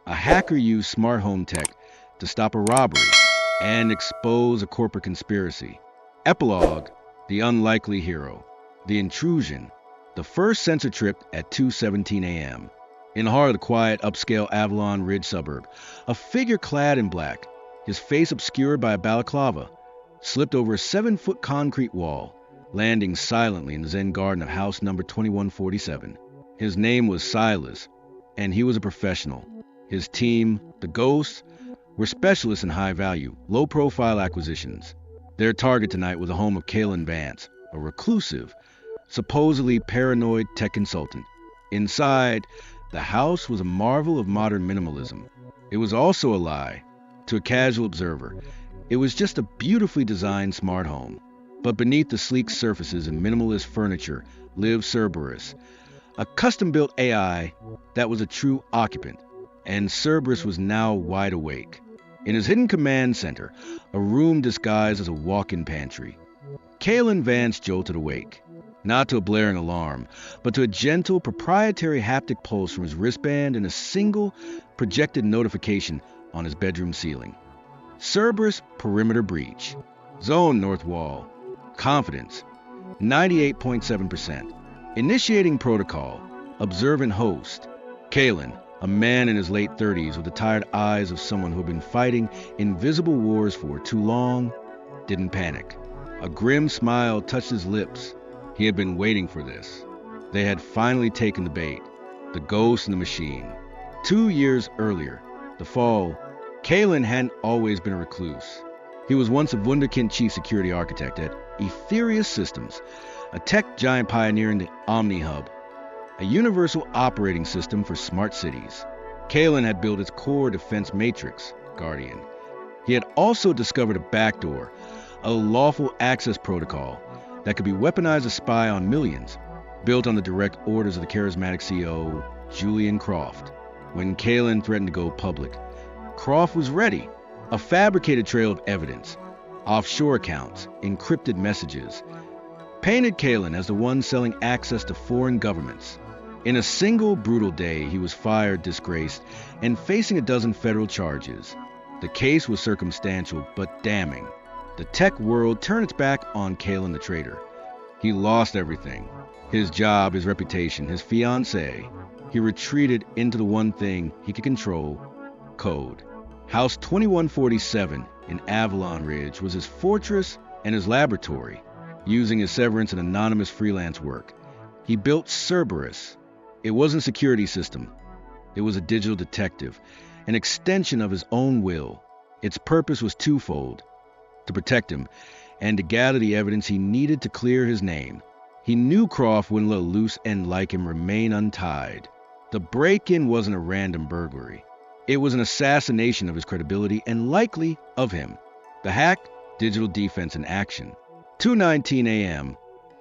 A hacker used smart home tech to stop a robbery and expose a corporate conspiracy. Epilogue, the unlikely hero. The intrusion. The first sensor tripped at 2:17 a.m. In the heart of the quiet, upscale Avalon Ridge suburb, a figure clad in black, his face obscured by a balaclava, slipped over a 7-foot concrete wall, landing silently in the Zen garden of house number 2147. His name was Silas, and he was a professional. His team, the Ghosts, were specialists in high-value, low-profile acquisitions. Their target tonight was the home of Kaelen Vance, a reclusive, supposedly paranoid tech consultant. Inside, the house was a marvel of modern minimalism. It was also a lie. To a casual observer, it was just a beautifully designed smart home. But beneath the sleek surfaces and minimalist furniture lived Cerberus, a custom-built AI that was a true occupant. And Cerberus was now wide awake. In his hidden command center, a room disguised as a walk-in pantry, Kaelen Vance jolted awake, not to a blaring alarm, but to a gentle, proprietary haptic pulse from his wristband and a single projected notification on his bedroom ceiling. Cerberus perimeter breach. Zone north wall. Confidence, 98.7%. Initiating protocol. Observant host. Kaelen, a man in his late 30s with the tired eyes of someone who had been fighting invisible wars for too long, didn't panic. A grim smile touched his lips. He had been waiting for this. They had finally taken the bait. The ghost in the machine. 2 years earlier, the fall, Kaelen hadn't always been a recluse. He was once a wunderkind chief security architect at Ethereus Systems, a tech giant pioneering the Omni Hub, a universal operating system for smart cities. Kaelen had built its core defense matrix, Guardian. He had also discovered a backdoor, a lawful access protocol that could be weaponized to spy on millions, built on the direct orders of the charismatic CEO, Julian Croft. When Kaelen threatened to go public, Croft was ready. A fabricated trail of evidence, offshore accounts, encrypted messages, painted Kaelen as the one selling access to foreign governments. In a single brutal day, he was fired, disgraced, and facing a dozen federal charges. The case was circumstantial, but damning. The tech world turned its back on Kaelen the traitor. He lost everything. His job, his reputation, his fiancée. He retreated into the one thing he could control, code. House 2147 in Avalon Ridge was his fortress and his laboratory. Using his severance and anonymous freelance work, he built Cerberus. It wasn't a security system. It was a digital detective, an extension of his own will. Its purpose was twofold: to protect him and to gather the evidence he needed to clear his name. He knew Croft wouldn't let a loose end like him remain untied. The break-in wasn't a random burglary. It was an assassination of his credibility and likely of him. The hack, digital defense in action. 2:19 a.m.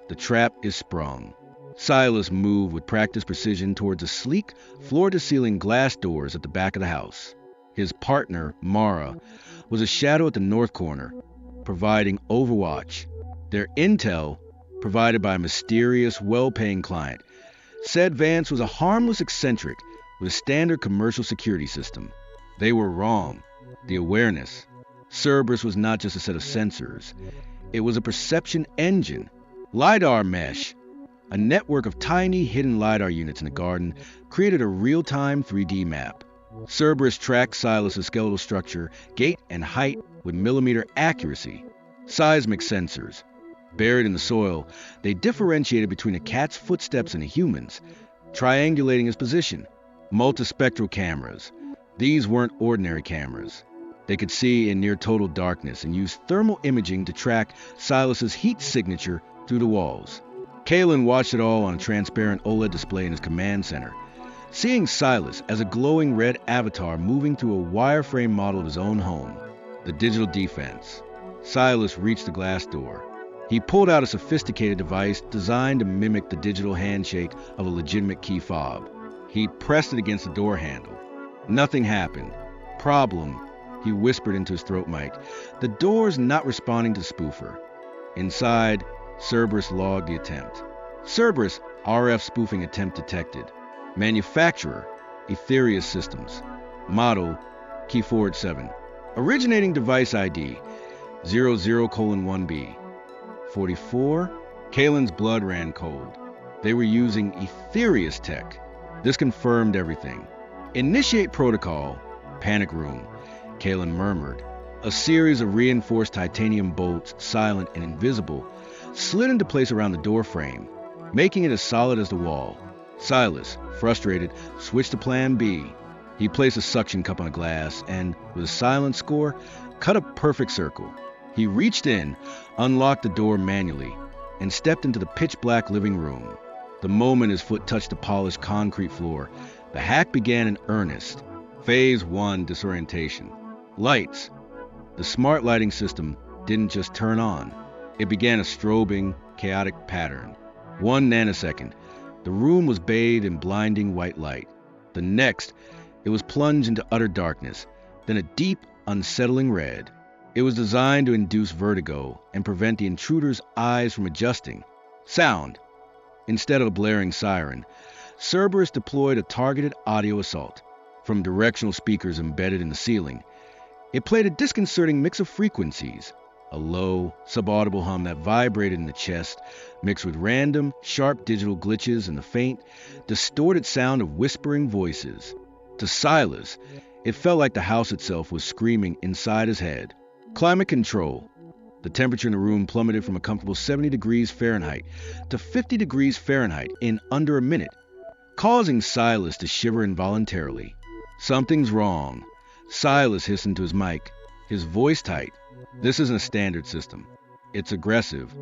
The trap is sprung. Silas moved with practiced precision towards the sleek, floor-to-ceiling glass doors at the back of the house. His partner, Mara, was a shadow at the north corner, providing overwatch. Their intel, provided by a mysterious, well-paying client, said Vance was a harmless eccentric with a standard commercial security system. They were wrong. The awareness. Cerberus was not just a set of sensors. It was a perception engine. LiDAR mesh. A network of tiny hidden LiDAR units in the garden created a real-time 3D map. Cerberus tracked Silas's skeletal structure, gait, and height with millimeter accuracy. Seismic sensors. Buried in the soil, they differentiated between a cat's footsteps and a human's, triangulating his position. Multispectral cameras. These weren't ordinary cameras. They could see in near total darkness and used thermal imaging to track Silas's heat signature through the walls. Kaelen watched it all on a transparent OLED display in his command center, seeing Silas as a glowing red avatar moving through a wireframe model of his own home. The digital defense. Silas reached the glass door. He pulled out a sophisticated device designed to mimic the digital handshake of a legitimate key fob. He pressed it against the door handle. Nothing happened. Problem, he whispered into his throat mic. The door's not responding to spoofer. Inside, Cerberus logged the attempt. Cerberus, RF spoofing attempt detected. Manufacturer, Ethereus Systems. Model, key forward 7. Originating device ID, 00:1B. 44. Kaelen's blood ran cold. They were using Etherius tech. This confirmed everything. Initiate protocol. Panic room. Kaelen murmured. A series of reinforced titanium bolts, silent and invisible, slid into place around the door frame, making it as solid as the wall. Silas, frustrated, switched to plan B. He placed a suction cup on a glass and, with a silent score, cut a perfect circle. He reached in, unlocked the door manually, and stepped into the pitch-black living room. The moment his foot touched the polished concrete floor, the hack began in earnest. Phase 1 disorientation. Lights. The smart lighting system didn't just turn on. It began a strobing, chaotic pattern. 1 nanosecond, the room was bathed in blinding white light. The next, it was plunged into utter darkness, then a deep, unsettling red. It was designed to induce vertigo and prevent the intruder's eyes from adjusting. Sound. Instead of a blaring siren, Cerberus deployed a targeted audio assault. From directional speakers embedded in the ceiling, it played a disconcerting mix of frequencies, a low, subaudible hum that vibrated in the chest, mixed with random, sharp digital glitches and the faint, distorted sound of whispering voices. To Silas, it felt like the house itself was screaming inside his head. Climate control. The temperature in the room plummeted from a comfortable 70 degrees Fahrenheit to 50 degrees Fahrenheit in under a minute, causing Silas to shiver involuntarily. Something's wrong. Silas hissed into his mic, his voice tight. This isn't a standard system. It's aggressive.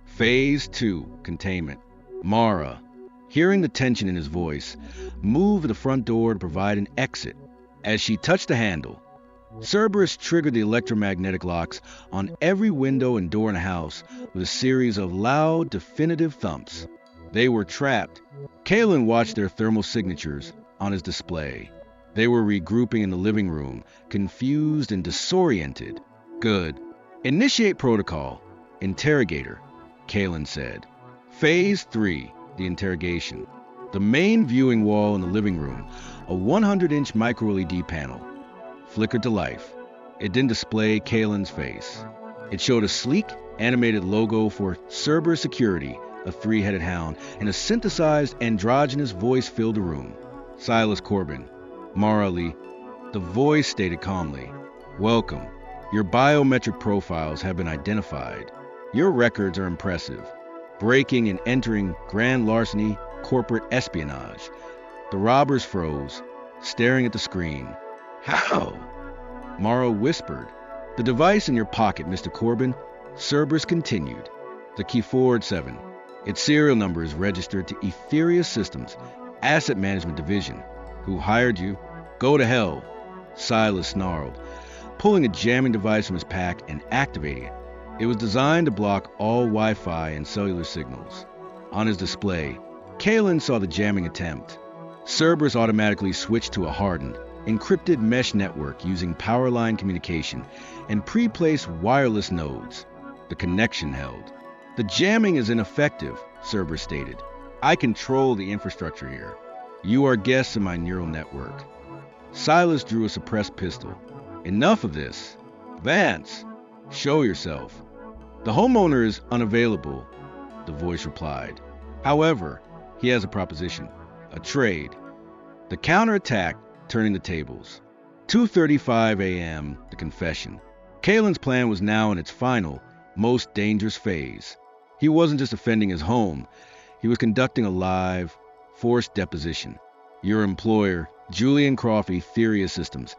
Phase 2, containment. Mara, hearing the tension in his voice, moved to the front door to provide an exit. As she touched the handle, Cerberus triggered the electromagnetic locks on every window and door in the house with a series of loud, definitive thumps. They were trapped. Kaelen watched their thermal signatures on his display. They were regrouping in the living room, confused and disoriented. Good. Initiate protocol. Interrogator, Kaelen said. Phase 3, the interrogation. The main viewing wall in the living room, a 100-inch micro-LED panel, flickered to life. It didn't display Kaelen's face. It showed a sleek, animated logo for Cerberus Security, a 3-headed hound, and a synthesized androgynous voice filled the room. Silas Corbin. Mara Lee. The voice stated calmly, "Welcome. Your biometric profiles have been identified. Your records are impressive. Breaking and entering grand larceny, corporate espionage." The robbers froze, staring at the screen. "How?" Mara whispered. "The device in your pocket, Mr. Corbin." Cerberus continued. "The key forward 7. Its serial number is registered to Etherius Systems, Asset Management Division. Who hired you? Go to hell." Silas snarled, pulling a jamming device from his pack and activating it. It was designed to block all Wi-Fi and cellular signals. On his display, Kaelen saw the jamming attempt. Cerberus automatically switched to a hardened, encrypted mesh network using power line communication and pre-placed wireless nodes. The connection held. "The jamming is ineffective," Cerberus stated. "I control the infrastructure here. You are guests in my neural network." Silas drew a suppressed pistol. "Enough of this. Vance, show yourself." "The homeowner is unavailable," the voice replied. "However, he has a proposition. A trade." The counterattack, turning the tables. 2:35 a.m., the confession. Kaelen's plan was now in its final, most dangerous phase. He wasn't just defending his home. He was conducting a live, forced deposition. "Your employer, Julian Croft Etherius Systems,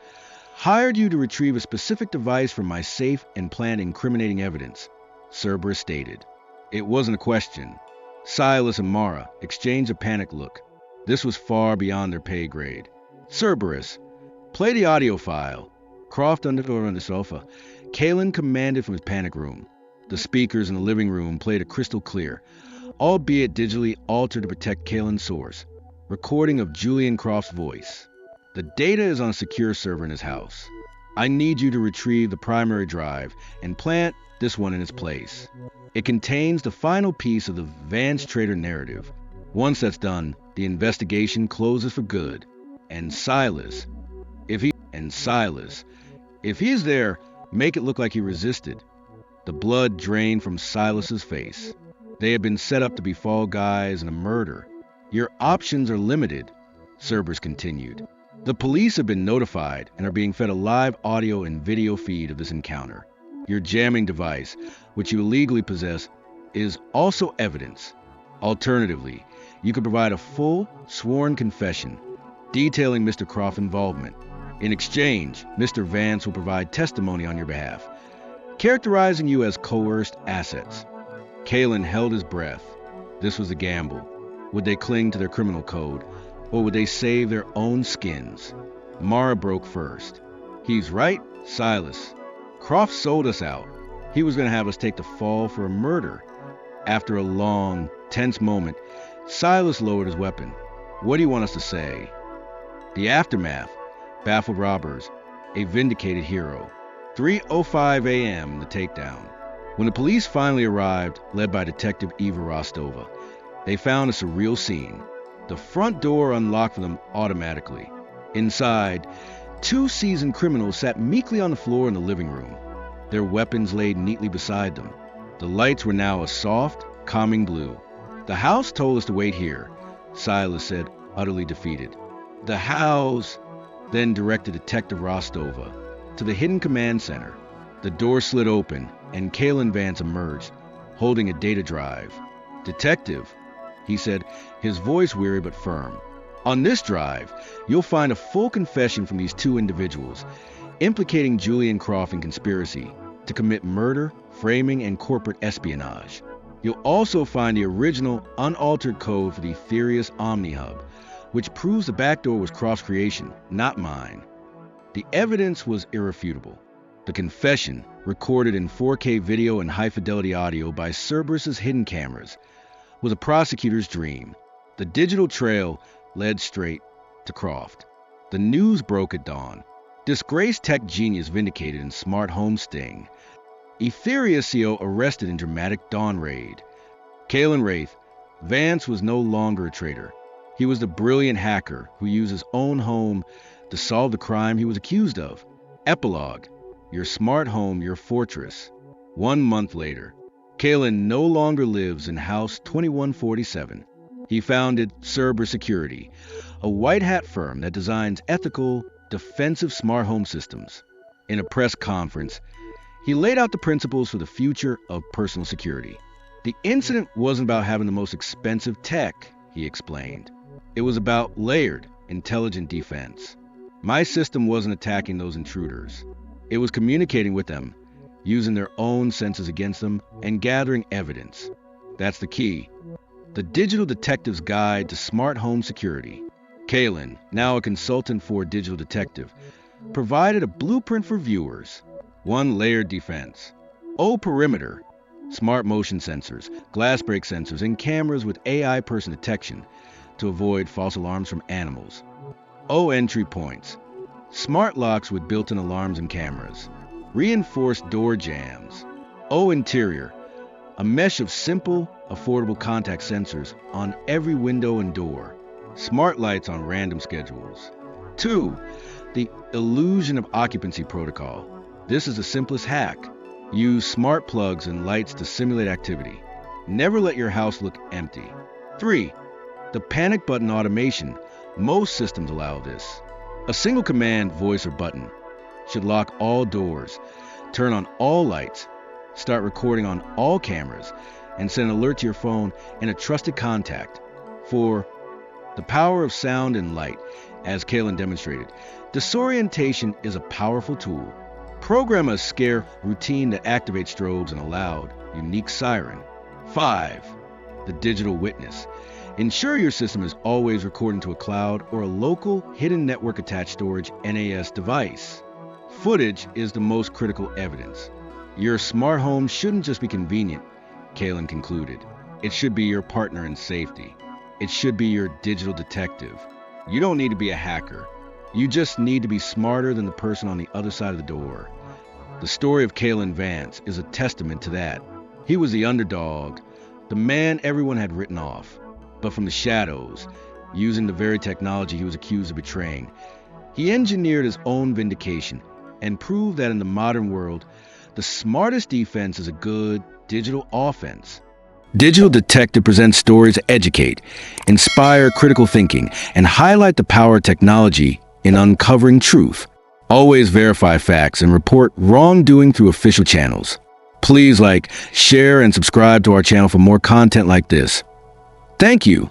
hired you to retrieve a specific device from my safe and plant incriminating evidence," Cerberus stated. It wasn't a question. Silas and Mara exchanged a panicked look. This was far beyond their pay grade. "Cerberus, play the audio file." Croft on the sofa. Kaelen commanded from his panic room. The speakers in the living room played a crystal clear, albeit digitally altered to protect Kaelen's source, recording of Julian Croft's voice. "The data is on a secure server in his house. I need you to retrieve the primary drive and plant this one in its place. It contains the final piece of the Vance traitor narrative. Once that's done, the investigation closes for good. And Silas, if he And Silas. If he's there, make it look like he resisted. The blood drained from Silas's face. They had been set up to be fall guys in a murder. Your options are limited, Cerberus continued. The police have been notified and are being fed a live audio and video feed of this encounter. Your jamming device, which you illegally possess, is also evidence. Alternatively, you could provide a full, sworn confession detailing Mr. Croft's involvement. In exchange, Mr. Vance will provide testimony on your behalf, characterizing you as coerced assets. Kaelen held his breath. This was a gamble. Would they cling to their criminal code, or would they save their own skins? Mara broke first. He's right, Silas. Croft sold us out. He was going to have us take the fall for a murder. After a long, tense moment, Silas lowered his weapon. What do you want us to say? The aftermath. Baffled robbers. A vindicated hero. 3:05 a.m. the takedown. When the police finally arrived, led by Detective Eva Rostova, they found a surreal scene. The front door unlocked for them automatically. Inside, two seasoned criminals sat meekly on the floor in the living room, their weapons laid neatly beside them. The lights were now a soft, calming blue. The house told us to wait here, Silas said, utterly defeated. The house then directed Detective Rostova to the hidden command center. The door slid open, and Kaelen Vance emerged, holding a data drive. Detective, he said, his voice weary but firm. On this drive, you'll find a full confession from these two individuals, implicating Julian Croft in conspiracy to commit murder, framing, and corporate espionage. You'll also find the original, unaltered code for the Thieves Omni-Hub, which proves the backdoor was Croft's creation, not mine. The evidence was irrefutable. The confession, recorded in 4K video and high-fidelity audio by Cerberus's hidden cameras, was a prosecutor's dream. The digital trail led straight to Croft. The news broke at dawn. Disgraced tech genius vindicated in smart home sting. Etheria CO arrested in dramatic dawn raid. Kaelen Wraith. Vance was no longer a traitor. He was the brilliant hacker who used his own home to solve the crime he was accused of. Epilogue. Your smart home, your fortress. 1 month later, Kaelen no longer lives in House 2147. He founded Cerberus Security, a white hat firm that designs ethical, defensive smart home systems. In a press conference, he laid out the principles for the future of personal security. The incident wasn't about having the most expensive tech, he explained. It was about layered, intelligent defense. My system wasn't attacking those intruders. It was communicating with them, using their own senses against them, and gathering evidence. That's the key. The Digital Detective's Guide to Smart Home Security. Kaelen, now a consultant for Digital Detective, provided a blueprint for viewers. 1 layered defense. O perimeter. Smart motion sensors, glass break sensors, and cameras with AI person detection to avoid false alarms from animals. O entry points. Smart locks with built-in alarms and cameras. Reinforced door jams. O interior. A mesh of simple, affordable contact sensors on every window and door. Smart lights on random schedules. 2. The illusion of occupancy protocol. This is the simplest hack. Use smart plugs and lights to simulate activity. Never let your house look empty. 3. The panic button automation. Most systems allow this. A single command, voice, or button should lock all doors, turn on all lights, start recording on all cameras, and send an alert to your phone and a trusted contact. 4. The power of sound and light, as Kaelen demonstrated. Disorientation is a powerful tool. Program a scare routine that activates strobes and a loud, unique siren. 5. The digital witness. Ensure your system is always recording to a cloud or a local hidden network attached storage NAS device. Footage is the most critical evidence. Your smart home shouldn't just be convenient, Kaelen concluded. It should be your partner in safety. It should be your digital detective. You don't need to be a hacker. You just need to be smarter than the person on the other side of the door. The story of Kaelen Vance is a testament to that. He was the underdog, the man everyone had written off. But from the shadows, using the very technology he was accused of betraying, He engineered his own vindication and proved that in the modern world, the smartest defense is a good digital offense. Digital Detective presents stories to educate, inspire critical thinking, and highlight the power of technology in uncovering truth. Always verify facts and report wrongdoing through official channels. Please like, share, and subscribe to our channel for more content like this. Thank you.